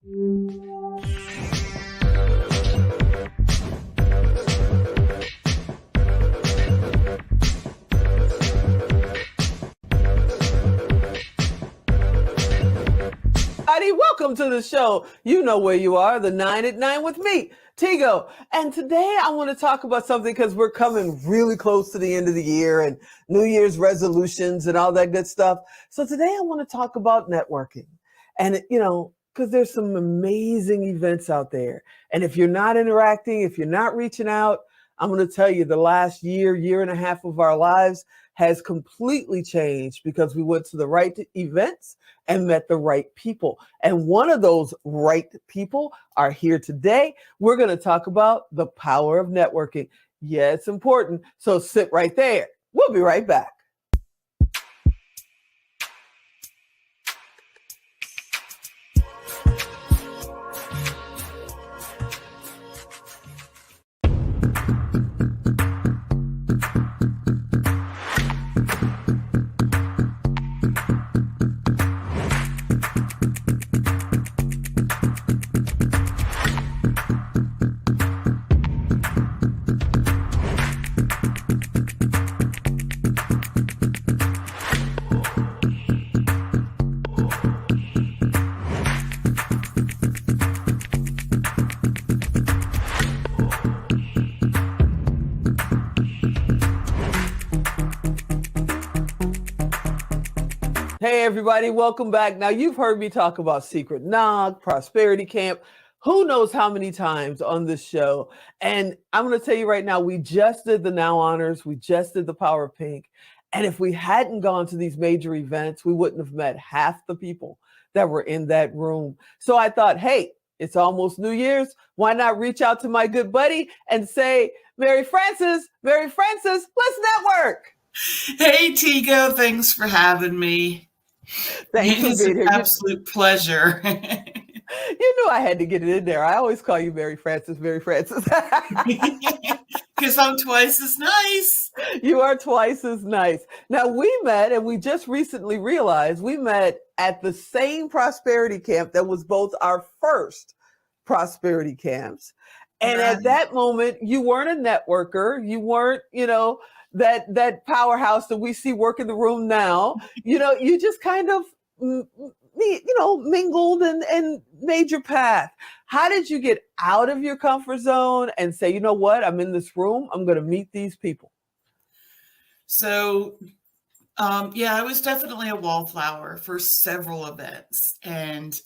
Welcome to the show. You know where you are, the 9 at 9 with me, Tigo. And today I want to talk about something because we're coming really close to the end of the year and New Year's resolutions and all that good stuff. So today I want to talk about networking. And, because there's some amazing events out there. And if you're not interacting, if you're not reaching out, I'm going to tell you the last year and a half of our lives has completely changed because we went to the right events and met the right people. And one of those right people are here today. We're going to talk about the power of networking. Yeah, it's important. So sit right there. We'll be right back. Hey, everybody, welcome back. Now, you've heard me talk about Secret Nog, Prosperity Camp, who knows how many times on this show. And I'm going to tell you right now, we just did the Now Honors. We just did the Power of Pink. And if we hadn't gone to these major events, we wouldn't have met half the people that were in that room. So I thought, hey, it's almost New Year's. Why not reach out to my good buddy and say, Mary Frances, let's network. Hey, Tigo, thanks for having me. Thanks for being here. It's an absolute pleasure. You knew I had to get it in there. I always call you Mary Frances. Because I'm twice as nice. You are twice as nice. Now, we met, and we just recently realized we met at the same prosperity camp that was both our first prosperity camps. And Right. At that moment, you weren't a networker. You weren't, that powerhouse that we see work in the room now. You just kind of, mingled and made your path. How did you get out of your comfort zone and say, you know what, I'm in this room, I'm going to meet these people? So, I was definitely a wallflower for several events. And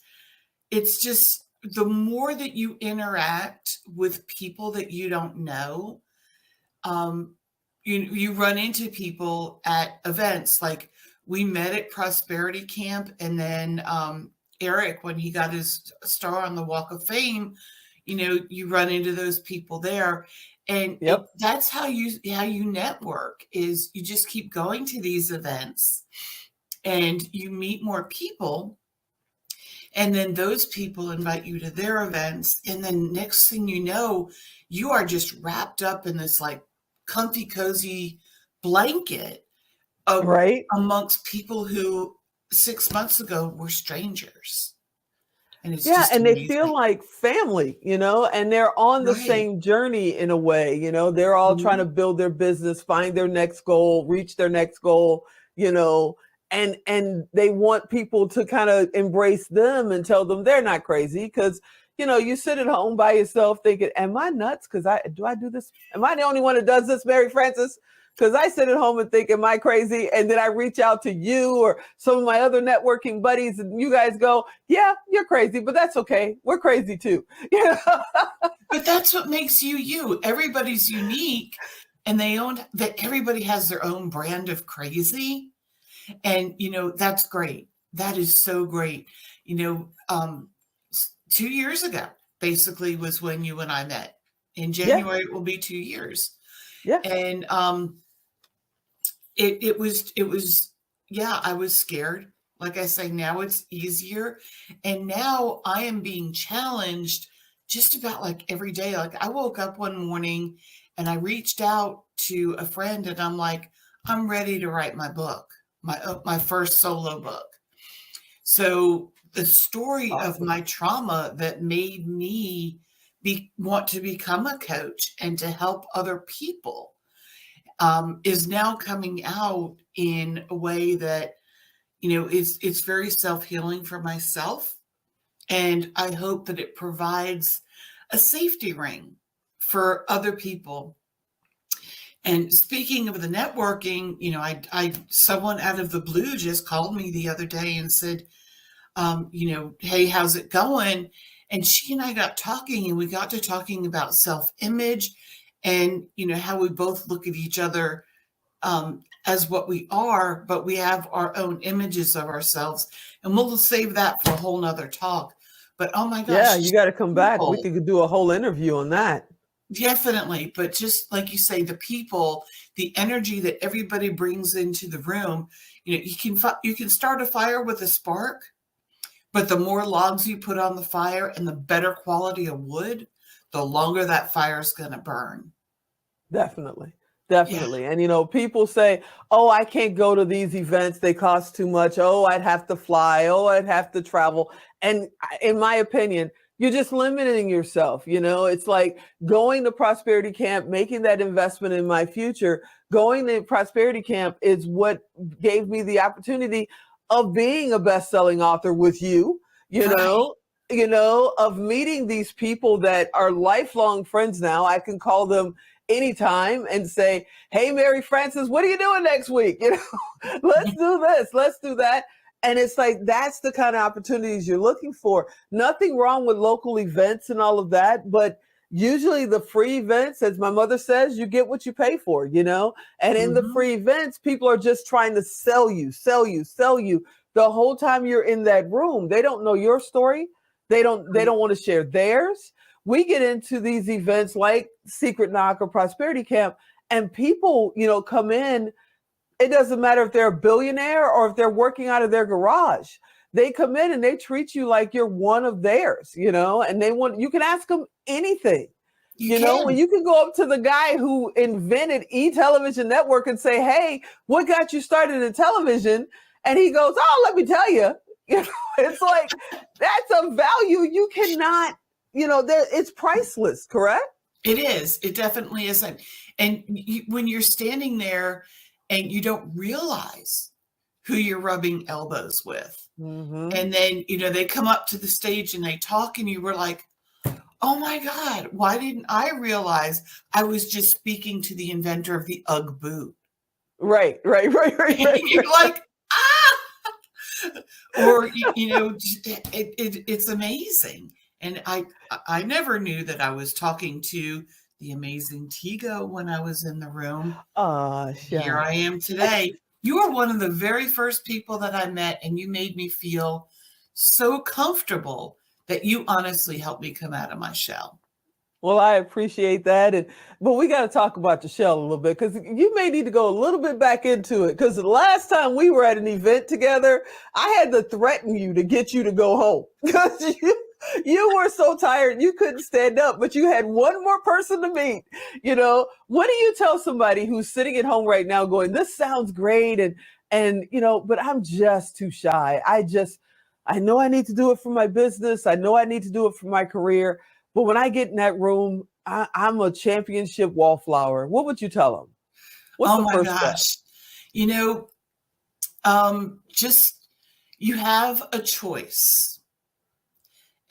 it's just the more that you interact with people that you don't know, you run into people at events. Like we met at Prosperity Camp, and then Eric, when he got his star on the Walk of Fame, you run into those people there. And Yep. That's how you network, is you just keep going to these events and you meet more people. And then those people invite you to their events. And then next thing you know, you are just wrapped up in this like comfy, cozy blanket Right. amongst people who 6 months ago were strangers. And it's And amazing. they feel like family, and they're on the Right. same journey in a way, they're all trying to build their business, find their next goal, reach their next goal, and they want people to kind of embrace them and tell them they're not crazy. Because you sit at home by yourself thinking, am I nuts? Because do I do this? Am I the only one that does this, Mary Frances? Because I sit at home and think, am I crazy? And then I reach out to you or some of my other networking buddies, and you guys go, yeah, you're crazy, but that's okay. We're crazy too. But that's what makes you you. Everybody's unique, and everybody has their own brand of crazy. And, that's great. That is so great. 2 years ago, basically, was when you and I met. In January, It will be 2 years. Yeah. And it was, I was scared. Like I say, now it's easier. And now I am being challenged just about like every day. Like I woke up one morning and I reached out to a friend and I'm like, I'm ready to write my book, my first solo book. So the story of Awesome. my trauma that made me want to become a coach and to help other people is now coming out in a way that, it's very self-healing for myself. And I hope that it provides a safety ring for other people. And speaking of the networking, someone out of the blue just called me the other day and said, hey, how's it going? And she and I got talking, and we got to talking about self-image and, how we both look at each other as what we are, but we have our own images of ourselves. And we'll save that for a whole nother talk. But oh my Yeah, gosh, you got to come back. We people, could do a whole interview on that. definitely. But just like you say, the people, the energy that everybody brings into the room, you can start a fire with a spark, but the more logs you put on the fire and the better quality of wood, the longer that fire is going to burn. Definitely. Yeah. Definitely. And people say, oh, I can't go to these events. They cost too much. Oh, I'd have to fly. Oh, I'd have to travel. And in my opinion, you're just limiting yourself. It's like going to Prosperity Camp, making that investment in my future. Going to Prosperity Camp is what gave me the opportunity of being a best-selling author with you, Right. of meeting these people that are lifelong friends now. I can call them anytime and say, hey, Mary Frances, what are you doing next week? Let's do this, let's do that. And it's like, that's the kind of opportunities you're looking for. Nothing wrong with local events and all of that, but usually the free events, as my mother says, you get what you pay for, and in the Mm-hmm. free events, people are just trying to sell you, sell you, sell you the whole time you're in that room. They don't know your story. They don't want to share theirs. We get into these events like Secret Knock or Prosperity Camp, and people, come in. It doesn't matter if they're a billionaire or if they're working out of their garage. They come in and they treat you like you're one of theirs, and you can ask them anything. You When can. you can go up to the guy who invented E-Television Network and say, hey, what got you started in television? And he goes, oh, let me tell you. It's like, that's a value you cannot, it's priceless, correct? It is. It definitely isn't. And when you're standing there and you don't realize who you're rubbing elbows with, Mm-hmm. and then, they come up to the stage and they talk, and you were like, oh my God, why didn't I realize I was just speaking to the inventor of the Ugg boot? Right, right, right, right, And right, you're right. like, or, it's amazing. And I never knew that I was talking to the amazing Tigo when I was in the room. Here I Shucks. am today. You are one of the very first people that I met, and you made me feel so comfortable that you honestly helped me come out of my shell. Well, I appreciate that. But we got to talk about the shell a little bit, because you may need to go a little bit back into it. Because the last time we were at an event together, I had to threaten you to get you to go home because you were so tired you couldn't stand up, but you had one more person to meet. What do you tell somebody who's sitting at home right now going, this sounds great, and but I'm just too shy. I know I need to do it for my business. I know I need to do it for my career. But when I get in that room, I'm a championship wallflower. What would you tell them? What's Oh the my first step? gosh. You know, just you have a choice.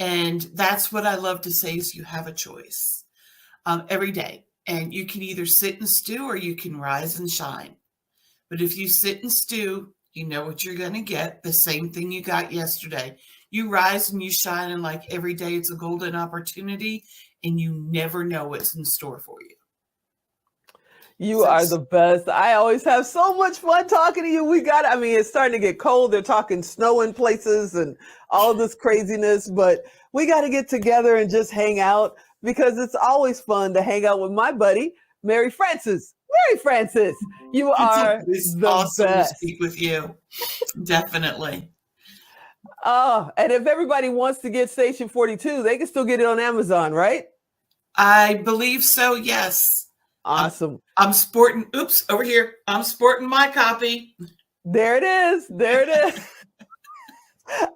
And that's what I love to say is you have a choice every day. And you can either sit and stew or you can rise and shine. But if you sit and stew, you know what you're going to get, the same thing you got yesterday. You rise and you shine, and like every day it's a golden opportunity, and you never know what's in store for you. You So are the best. I always have so much fun talking to you. It's starting to get cold. They're talking snow in places and all this craziness, but we got to get together and just hang out, because it's always fun to hang out with my buddy, Mary Frances. Mary Frances, you are it's the awesome to best. speak with you. Definitely. Oh, and if everybody wants to get Station 42, they can still get it on Amazon, right? I believe so, yes. Awesome. I'm sporting, over here. I'm sporting my copy. There it is. There it is.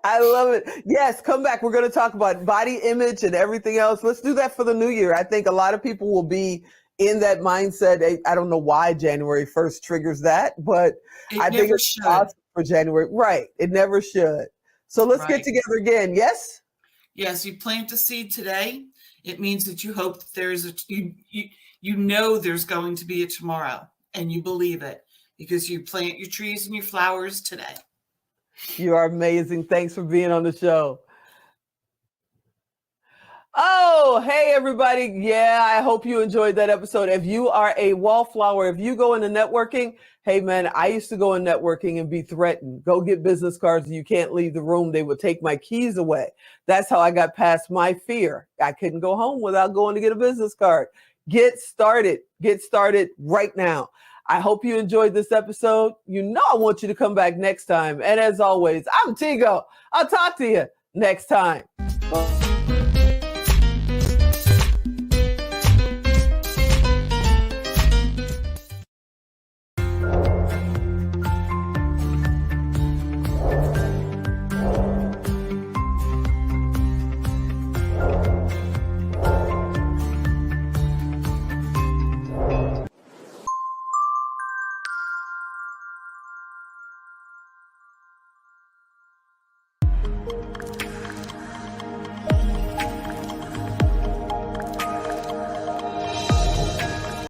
I love it. Yes, come back. We're going to talk about body image and everything else. Let's do that for the new year. I think a lot of people will be in that mindset. I don't know why January 1st triggers that, but I It think never it's should. awesome for January. Right. It never should. So let's get Right. together again. Yes? Yes, you plant a seed today. It means that you hope that you know there's going to be a tomorrow, and you believe it because you plant your trees and your flowers today. You are amazing. Thanks for being on the show. Oh, hey, everybody. Yeah, I hope you enjoyed that episode. If you are a wallflower, if you go into networking, hey, man, I used to go in networking and be threatened. Go get business cards. You can't leave the room. They would take my keys away. That's how I got past my fear. I couldn't go home without going to get a business card. Get started. Get started right now. I hope you enjoyed this episode. You know I want you to come back next time. And as always, I'm Tigo. I'll talk to you next time. Bye.